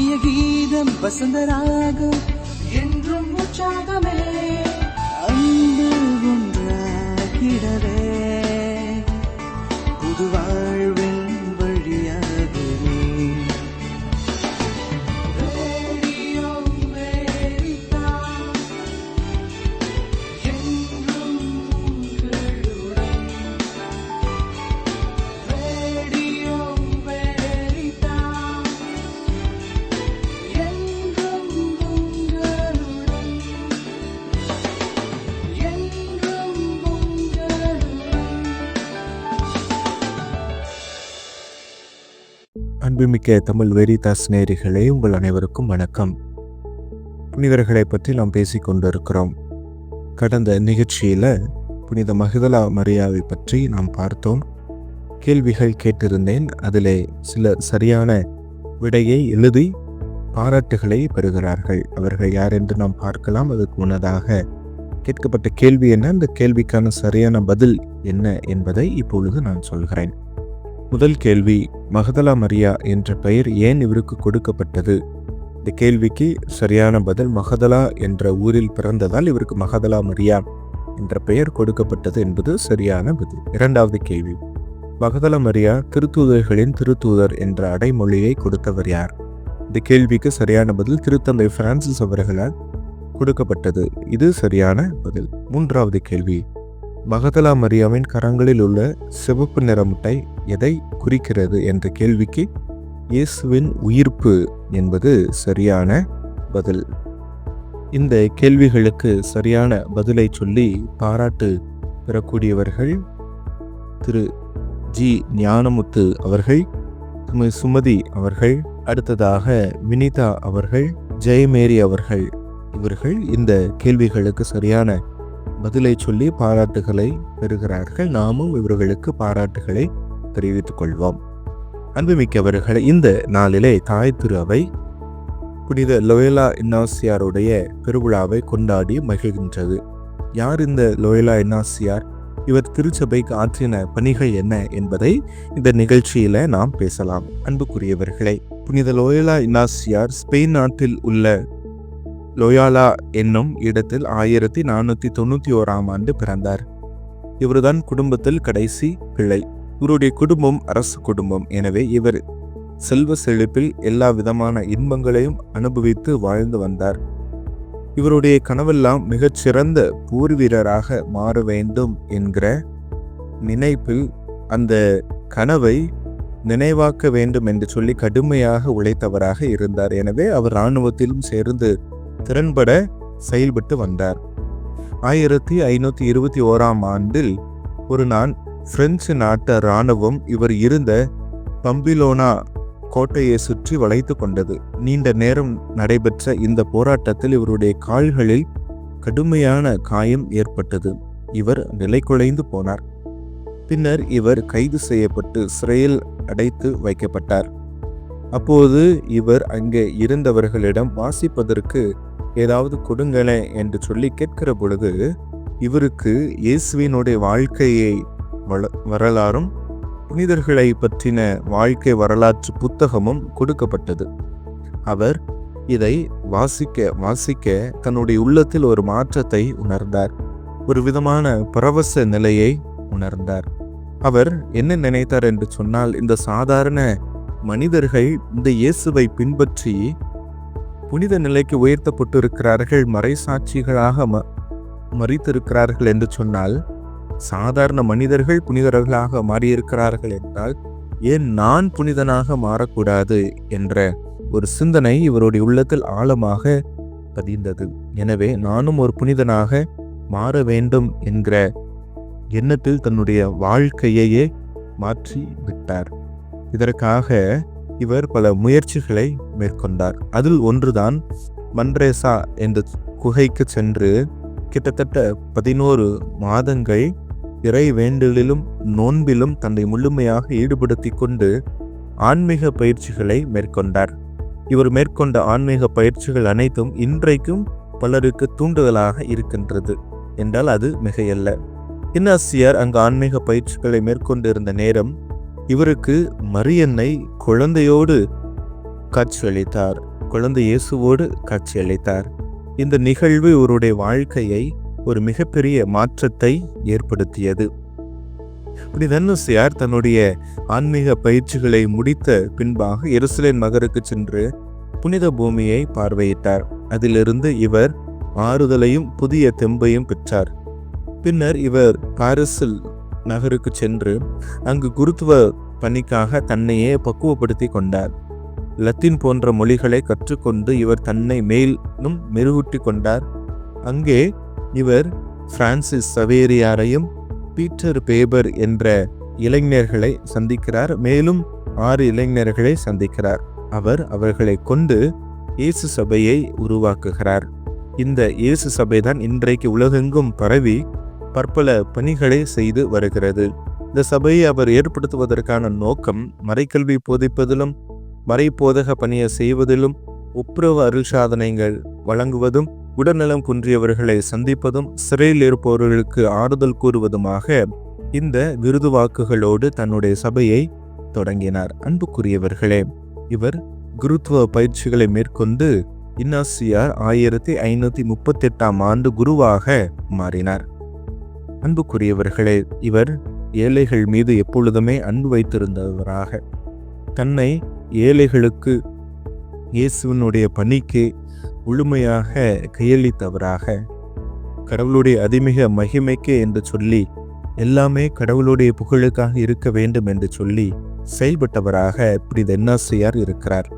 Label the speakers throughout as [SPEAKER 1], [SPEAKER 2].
[SPEAKER 1] இனிய கீதம் வசந்தராகம் என்றும் உற்சாகமே அன்பு ஒன்றாகிடவே புது வாழ்வின் வழியாகவே ரேடியோ அமெரிக்கா என்றும் உங்களுடன். ரேடியோ அமெரிக்கா என்றும் உங்களுடன். என்றும் உங்களுடன்.
[SPEAKER 2] அன்புமிக்க தமிழ் வெரிதாஸ் நேயர்களே, உங்கள் அனைவருக்கும் வணக்கம். புனிதர்களை பற்றி நாம் பேசிக் கொண்டிருக்கிறோம். கடந்த நிகழ்ச்சியில் புனித மகதலா மரியாவை பற்றி நாம் பார்த்தோம். கேள்விகள் கேட்டிருந்தேன். அதிலே சில சரியான விடையை எழுதி பாராட்டுகளை பெறுகிறார்கள். அவர்கள் யார் என்று நாம் பார்க்கலாம். அதுக்கு முன்னதாக கேட்கப்பட்ட கேள்வி என்ன, அந்த கேள்விக்கான சரியான பதில் என்ன என்பதை இப்பொழுது நான் சொல்கிறேன். முதல் கேள்வி, மகதலா மரியா என்ற பெயர் ஏன் இவருக்கு கொடுக்கப்பட்டது? இந்த கேள்விக்கு சரியான பதில், மகதலா என்ற ஊரில் பிறந்ததால் இவருக்கு மகதலா மரியா என்ற பெயர் கொடுக்கப்பட்டது என்பது சரியான பதில். இரண்டாவது கேள்வி, மகதலா மரியா திருத்தூதர்களின் திருத்தூதர் என்ற அடைமொழியை கொடுத்தவர் யார்? இந்த கேள்விக்கு சரியான பதில், திருத்தந்தை பிரான்சிஸ் அவர்களால் கொடுக்கப்பட்டது. இது சரியான பதில். மூன்றாவது கேள்வி, மகதலா மரியாவின் கரங்களில் உள்ள சிவப்பு நிற முட்டை எதை குறிக்கிறது என்ற கேள்விக்கு இயேசுவின் உயிர்ப்பு என்பது சரியான பதில். இந்த கேள்விகளுக்கு சரியான பதிலை சொல்லி பாராட்டு பெறக்கூடியவர்கள் திரு ஜி ஞானமுத்து அவர்கள், சுமதி அவர்கள், அடுத்ததாக வினிதா அவர்கள், ஜெயமேரி அவர்கள். இவர்கள் இந்த கேள்விகளுக்கு சரியான பதிலை சொல்லி பாராட்டுகளை பெறுகிறார்கள். நாமும் இவர்களுக்கு பாராட்டுகளை தெரிவித்துக் கொள்வோம். அன்புமிக்கவர்களை, இந்த நாளிலே தாய் திரு அவை புனித லோயலா இன்னாசியாருடைய பெருவிழாவை கொண்டாடி மகிழ்கின்றது. யார் இந்த லோயலா இன்னாசியார்? இவர் திருச்சபைக்கு ஆற்றின பணிகள் என்ன என்பதை இந்த நிகழ்ச்சியில நாம் பேசலாம். அன்புக்குரியவர்களை, புனித லோயலா இன்னாசியார் ஸ்பெயின் நாட்டில் உள்ள லோயாலா என்னும் இடத்தில் 1491 பிறந்தார். இவர்தான் குடும்பத்தில் கடைசி பிள்ளை. இவருடைய குடும்பம் அரசு குடும்பம். எனவே இவர் செல்வ செழிப்பில் எல்லா விதமான இன்பங்களையும் அனுபவித்து வாழ்ந்து வந்தார். இவருடைய கனவெல்லாம் மிகச்சிறந்த போர் வீரராக மாற வேண்டும் என்கிற நினைப்பில் அந்த கனவை நினைவாக்க வேண்டும் என்று சொல்லி கடுமையாக உழைத்தவராக இருந்தார். எனவே அவர் இராணுவத்திலும் சேர்ந்து திறன்பட செயல்பட்டு வந்தார். 1521 ஒரு நாள் பிரெஞ்சு நாட்டு இராணுவம் இவர் இருந்த பம்பிலோனா கோட்டையை சுற்றி வளைத்து கொண்டது. நீண்ட நேரம் நடைபெற்ற இந்த போராட்டத்தில் இவருடைய கால்களில் கடுமையான காயம் ஏற்பட்டது. இவர் நிலைகுலைந்து போனார். பின்னர் இவர் கைது செய்யப்பட்டு சிறையில் அடைத்து வைக்கப்பட்டார். அப்போது இவர் அங்கே இருந்தவர்களிடம் வாசிப்பதற்கு ஏதாவது கொடுங்களே என்று சொல்லி கேட்கிற பொழுது இவருக்கு இயேசுவினுடைய வாழ்க்கையை வரலாறும் புனிதர்களை பற்றின வாழ்க்கை வரலாற்று புத்தகமும் கொடுக்கப்பட்டது. அவர் இதை வாசிக்க தன்னுடைய உள்ளத்தில் ஒரு மாற்றத்தை உணர்ந்தார். ஒரு விதமான பரவச நிலையை உணர்ந்தார். அவர் என்ன நினைத்தார் என்று சொன்னால், இந்த சாதாரண மனிதர்கள் இந்த இயேசுவை பின்பற்றி புனித நிலைக்கு உயர்த்தப்பட்டிருக்கிறார்கள், மறைசாட்சிகளாக மறித்திருக்கிறார்கள் என்று சொன்னால், சாதாரண மனிதர்கள் புனிதர்களாக மாறியிருக்கிறார்கள் என்றால் ஏன் நான் புனிதனாக மாறக்கூடாது என்ற ஒரு சிந்தனை இவருடைய உள்ளத்தில் ஆழமாக பதிந்தது. எனவே நானும் ஒரு புனிதனாக மாற வேண்டும் என்கிற எண்ணத்தில் தன்னுடைய வாழ்க்கையையே மாற்றி விட்டார். இதற்காக இவர் பல முயற்சிகளை மேற்கொண்டார். அதில் ஒன்றுதான் மன்ரேசா என்ற குகைக்கு சென்று கிட்டத்தட்ட 11 மாதங்கள் இறை வேண்டலிலும் நோன்பிலும் தன்னை முழுமையாக ஈடுபடுத்தி கொண்டு ஆன்மீக பயிற்சிகளை மேற்கொண்டார். இவர் மேற்கொண்ட ஆன்மீக பயிற்சிகள் அனைத்தும் இன்றைக்கும் பலருக்கு தூண்டுதலாக இருக்கின்றது என்றால் அது மிகையல்ல. இன்னாசியார் அங்கு ஆன்மீக பயிற்சிகளை மேற்கொண்டிருந்த நேரம் இவருக்கு மரியன்னை குழந்தையோடு காட்சியளித்தார். குழந்தை இயேசுவோடு காட்சியளித்தார். இந்த நிகழ்வு இவருடைய வாழ்க்கையை ஒரு மிகப்பெரிய மாற்றத்தை ஏற்படுத்தியது. புனித அன்னசியார் தன்னுடைய ஆன்மீக பயிற்சிகளை முடித்த பின்பாக எருசலேம் நகருக்கு சென்று புனித பூமியை பார்வையிட்டார். அதிலிருந்து இவர் ஆறுதலையும் புதிய தெம்பையும் பெற்றார். பின்னர் இவர் பாரிஸில் நகருக்கு சென்று அங்கு குருத்துவ பணிக்காக தன்னையே பக்குவப்படுத்தி கொண்டார். லத்தீன் போன்ற மொழிகளை கற்றுக்கொண்டு இவர் தன்னை மேலும் மெருகூட்டி கொண்டார். அங்கே இவர் பிரான்சிஸ் சவேரியாரையும் பீட்டர் பேபர் என்ற இளைஞர்களை சந்திக்கிறார். மேலும் 6 இளைஞர்களை சந்திக்கிறார். அவர் அவர்களை கொண்டு இயேசு சபையை உருவாக்குகிறார். இந்த இயேசு சபைதான் இன்றைக்கு உலகெங்கும் பரவி பற்பல பணிகளை செய்து வருகிறது. இந்த சபையை அவர் ஏற்படுத்துவதற்கான நோக்கம் மறைக்கல்வி போதிப்பதிலும் மறைப்போதக பணியை செய்வதிலும் ஒப்புரவு அருள் சாதனைகள் வழங்குவதும் உடல்நலம் குன்றியவர்களை சந்திப்பதும் சிறையில் இருப்பவர்களுக்கு ஆறுதல் கூறுவதுமாக இந்த விருது வாக்குகளோடு தன்னுடைய சபையை தொடங்கினார். அன்புக்குரியவர்களே, இவர் குருத்துவ பயிற்சிகளை மேற்கொண்டு இன்னாசியார் 1538ஆம் ஆண்டு குருவாக மாறினார். அன்புக்குரியவர்களே, இவர் ஏழைகள் மீது எப்பொழுதுமே அன்பு வைத்திருந்தவராக, தன்னை ஏழைகளுக்கு இயேசுவினுடைய பணிக்கு முழுமையாக கையளித்தவராக, கடவுளுடைய அதிமிக மகிமைக்கு என்று சொல்லி எல்லாமே கடவுளுடைய புகழுக்காக இருக்க வேண்டும் என்று சொல்லி செயல்பட்டவராக புனித இன்னாசியார் இருக்கிறார்.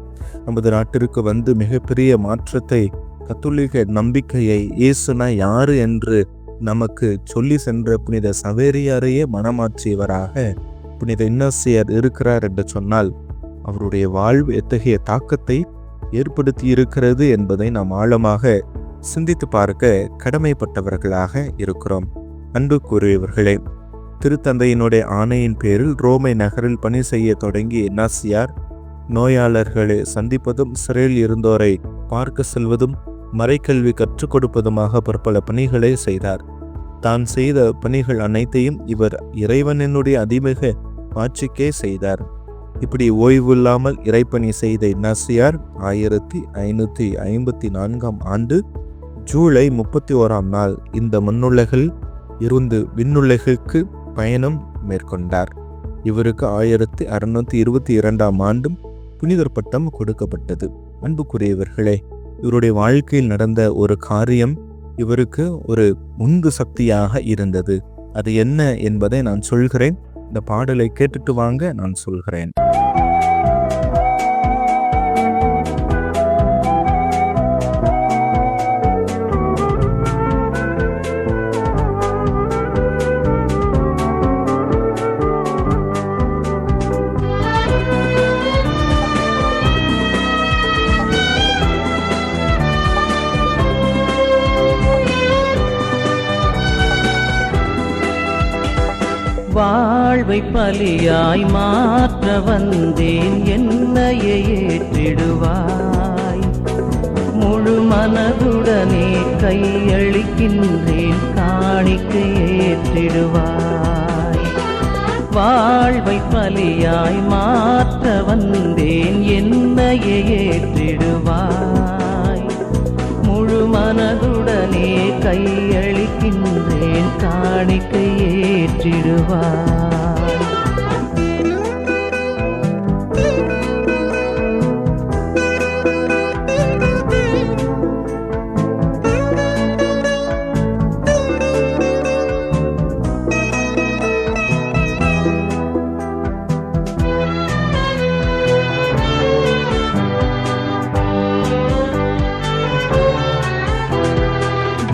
[SPEAKER 2] நமது நாட்டிற்கு வந்து மிகப்பெரிய மாற்றத்தை, கத்தோலிக்க நம்பிக்கையை, இயேசுனா யாரு என்று நமக்கு சொல்லி சென்ற புனித சவேரியாரையே மனமாற்றியவராக புனித இன்னாசியார் இருக்கிறார் என்று சொன்னால் அவருடைய வாழ்வு எத்தகைய தாக்கத்தை ஏற்படுத்தி இருக்கிறது என்பதை நாம் ஆழமாக சிந்தித்து பார்க்க கடமைப்பட்டவர்களாக இருக்கிறோம். அன்புக்குரியவர்களே, திருத்தந்தையினுடைய ஆணையின் பேரில் ரோமை நகரில் பணி செய்ய தொடங்கிய இன்னாசியார் நோயாளர்களை சந்திப்பதும் சிறையில் இருந்தோரை பார்க்க செல்வதும் மறைக்கல்வி கற்றுக் கொடுப்பதுமாக பற்பல பணிகளை செய்தார். தான் செய்த பணிகள் அனைத்தையும் இவர் இறைவனினுடைய அதிமிக ஆட்சிக்கே செய்தார். இப்படி ஓய்வில்லாமல் இறைப்பணி செய்த இன்னாசியார் 1554ஆம் ஆண்டு ஜூலை 31ஆம் நாள் இந்த மண்ணுலகில் இருந்து விண்ணுலகுக்கு பயணம் மேற்கொண்டார். இவருக்கு 1622ஆம் ஆண்டும் புனிதர் பட்டம் கொடுக்கப்பட்டது. அன்புக்குரியவர்களே, இவருடைய வாழ்க்கையில் நடந்த ஒரு காரியம் இவருக்கு ஒரு உந்து சக்தியாக இருந்தது. அது என்ன என்பதை நான் சொல்கிறேன். இந்த பாடலை கேட்டுட்டு வாங்க, நான் சொல்கிறேன்.
[SPEAKER 3] வாழ்வை பலியாய் மாற்ற வந்தேன், என்னையே ஏற்றிடுவாய். முழு மனதுடனே கையளிக்கின்றேன், காணிக்கை ஏற்றிடுவாய். வாழ்வை பலியாய் மாற்ற வந்தேன், என்னையே ஏற்றிடுவாய். முழு மனதுடனே கையளிக்கின்றேன், காணிக்கை ஏற்றிடுவாய்.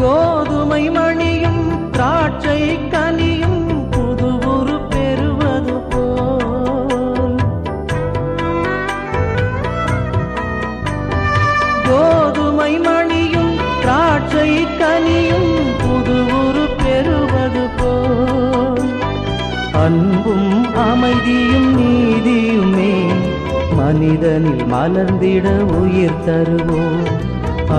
[SPEAKER 3] கோதுமை மணியும் திராட்சை கனியும் புது உரு பெறுவது போல், கோதுமை மணியும் திராட்சை கனியும் புது உரு பெறுவது போல், அன்பும் அமைதியும் நீதியுமே மனிதனில் மலர்ந்திட உயிர் தருவோம்.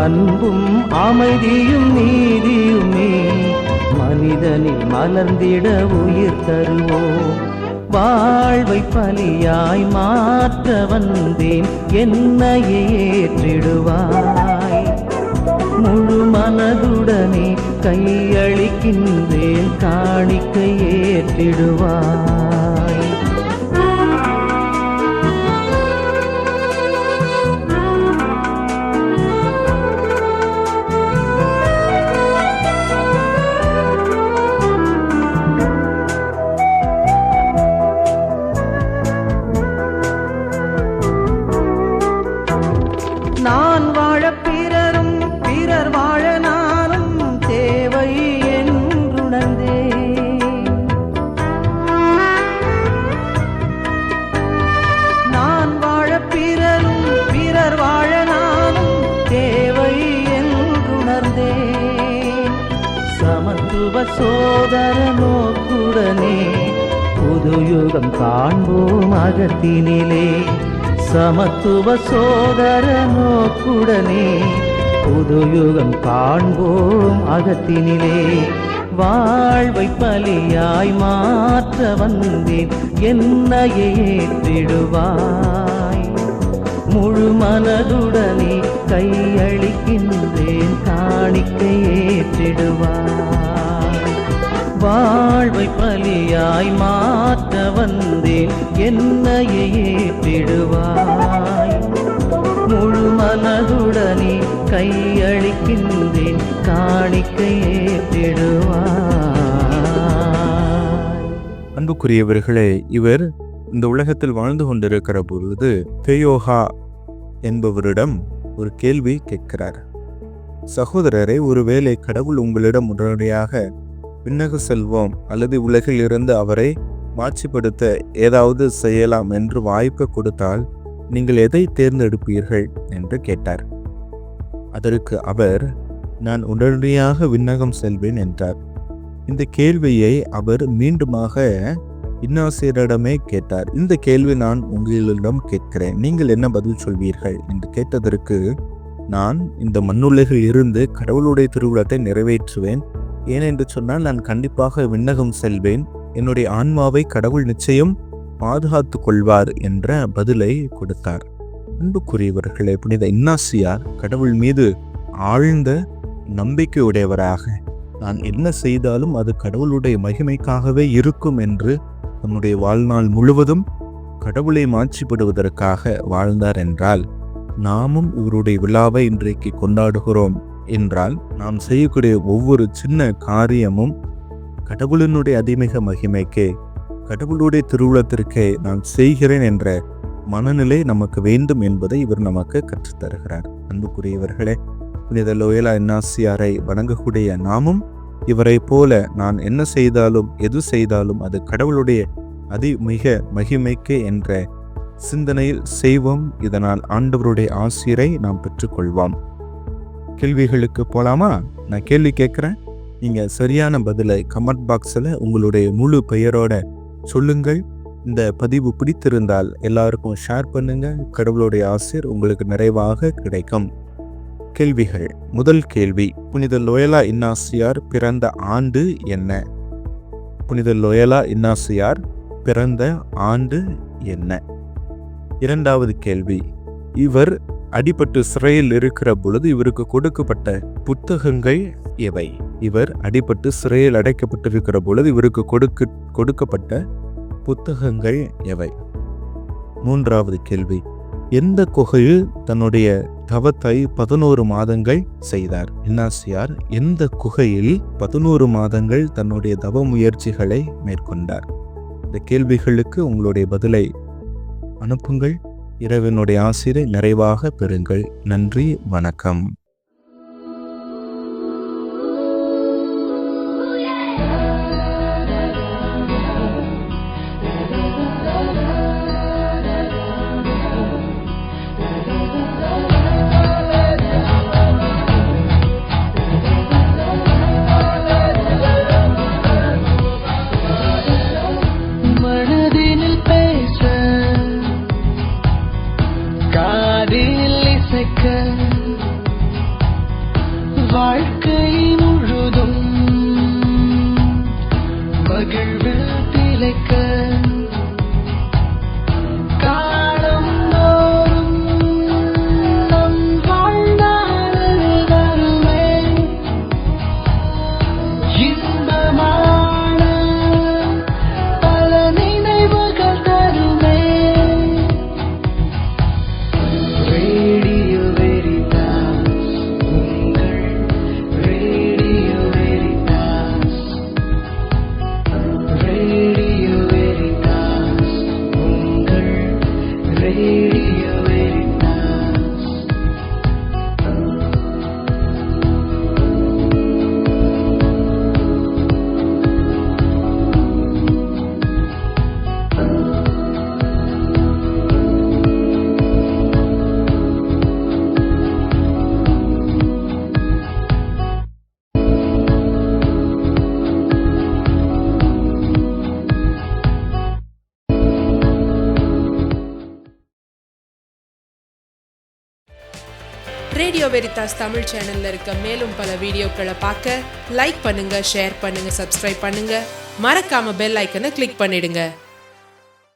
[SPEAKER 3] அன்பும் அமைதியும் நீதியுமே மனிதனில் மலர்ந்திட உயிர் தருவோம். வாழ்வை பலியாய் மாற்ற வந்தேன், என்னையே ஏற்றிடுவாய். முழு மனதுடனே கையளிக்கின்றேன், காணிக்கை ஏற்றிடுவாய். நான் வாழ பிறரும், பிறர் வாழ நானும் தேவை என்றுணர்ந்தேன். நான் வாழ பிறரும், பிறர் வாழ நானும் தேவை என்றுணர்ந்தேன். சமத்துவ சோதர நோக்குடனே புது யுகம் காண்போம் அகத்தினிலே. சமத்துவ சோதர நோக்குடனே புது யுகம் காண்போம் அகத்தினிலே. வாழ்வை பலியாய் மாற்ற வந்தேன், என்னையே ஏற்றிடுவாய். முழு மனதுடனே கையளிக்கின்றேன், காணிக்கை ஏற்றிடுவாய். வாழ்வை பலியாய் மாற்ற வந்தேன், என்னையே ஏற்றிடுவாய். முழு மனதுடனே கையளிக்கின்றேன், காணிக்கை ஏற்றிடுவாய்.
[SPEAKER 2] அன்புக்குரியவர்களே, இவர் இந்த உலகத்தில் வாழ்ந்து கொண்டிருக்கிற பொழுது பெயோகா என்பவரிடம் ஒரு கேள்வி கேட்கிறார். சகோதரரை, ஒருவேளை கடவுள் உங்களிடம் உடனடியாக விண்ணக செல்வோம் அல்லது உலகில் இருந்து அவரை மாட்சிப்படுத்த ஏதாவது செய்யலாம் என்று வாய்ப்பு கொடுத்தால் நீங்கள் எதை தேர்ந்தெடுப்பீர்கள் என்று கேட்டார். அதற்கு அவர், நான் உடனடியாக விண்ணகம் செல்வேன் என்றார். இந்த கேள்வியை அவர் மீண்டுமாக இன்னாசியரிடமே கேட்டார். இந்த கேள்வி நான் உங்களிடம் கேட்கிறேன், நீங்கள் என்ன பதில் சொல்வீர்கள் என்று கேட்டதற்கு, நான் இந்த மண்ணுலகில் இருந்து கடவுளுடைய திருவுளத்தை நிறைவேற்றுவேன். ஏனென்று சொன்னால் நான் கண்டிப்பாக விண்ணகம் செல்வேன், என்னுடைய ஆன்மாவை கடவுள் நிச்சயம் பாதுகாத்து கொள்வார் என்ற பதிலை கொடுத்தார். அன்புக்குரியவர்களே, புனித இன்னாசியார் கடவுள் மீது ஆழ்ந்த நம்பிக்கையுடையவராக, நான் என்ன செய்தாலும் அது கடவுளுடைய மகிமைக்காகவே இருக்கும் என்று தன்னுடைய வாழ்நாள் முழுவதும் கடவுளை மாட்சிப்படுவதற்காக வாழ்ந்தார் என்றால், நாமும் இவருடைய விழாவை இன்றைக்கு கொண்டாடுகிறோம் என்றால், நாம் செய்யக்கூடிய ஒவ்வொரு சின்ன காரியமும் கடவுளினுடைய அதிமிக மகிமைக்கே, கடவுளுடைய திருவுளத்திற்கே நான் செய்கிறேன் என்ற மனநிலை நமக்கு வேண்டும் என்பதை இவர் நமக்கு கற்றுத்தருகிறார். அன்புக்குரியவர்களே, புனித லோயலா இன்னாசியாரை வணங்கக்கூடிய நாமும் இவரை போல நான் என்ன செய்தாலும் எது செய்தாலும் அது கடவுளுடைய அதிமிக மகிமைக்கே என்ற சிந்தனையில் செய்வோம். இதனால் ஆண்டவருடைய ஆசிரை நாம் பெற்றுக்கொள்வோம். கேள்விகளுக்கு போலாமா? நான் கேள்வி கேட்குறேன், நீங்கள் சரியான பதிலை கமெண்ட் பாக்ஸில் உங்களுடைய முழு பெயரோட சொல்லுங்கள். இந்த பதிவு பிடித்திருந்தால் எல்லாருக்கும் ஷேர் பண்ணுங்க. கடவுளுடைய ஆசிர் உங்களுக்கு நிறைவாக கிடைக்கும். கேள்விகள். முதல் கேள்வி, புனித லோயலா இன்னாசியார் பிறந்த ஆண்டு என்ன? புனித லோயலா இன்னாசியார் பிறந்த ஆண்டு என்ன? இரண்டாவது கேள்வி, இவர் அடிபட்டு சிறையில் இருக்கிற பொழுது இவருக்கு கொடுக்கப்பட்ட புத்தகங்கள் எவை? இவர் அடிபட்டு சிறையில் அடைக்கப்பட்டிருக்கிற பொழுது இவருக்கு கொடுக்கப்பட்ட புத்தகங்கள் எவை? மூன்றாவது கேள்வி, எந்த குகையில் தன்னுடைய தவத்தை 11 மாதங்கள் செய்தார்? இன்னாசியார் எந்த குகையில் 11 மாதங்கள் தன்னுடைய தவ முயற்சிகளை மேற்கொண்டார்? இந்த கேள்விகளுக்கு உங்களுடைய பதிலை அனுப்புங்கள். இறைவனுடைய ஆசிரை நிறைவாக பெறுங்கள். நன்றி, வணக்கம்.
[SPEAKER 1] மனதினில் பேச காதில் இசைக்க
[SPEAKER 4] ரேடியோ வெரிதாஸ் தமிழ் சேனல்ல இருக்க மேலும் பல வீடியோக்களை பார்க்க லைக் பண்ணுங்க, ஷேர் பண்ணுங்க, சப்ஸ்கிரைப் பண்ணுங்க. மறக்காம பெல் ஐக்கனை கிளிக் பண்ணிடுங்க.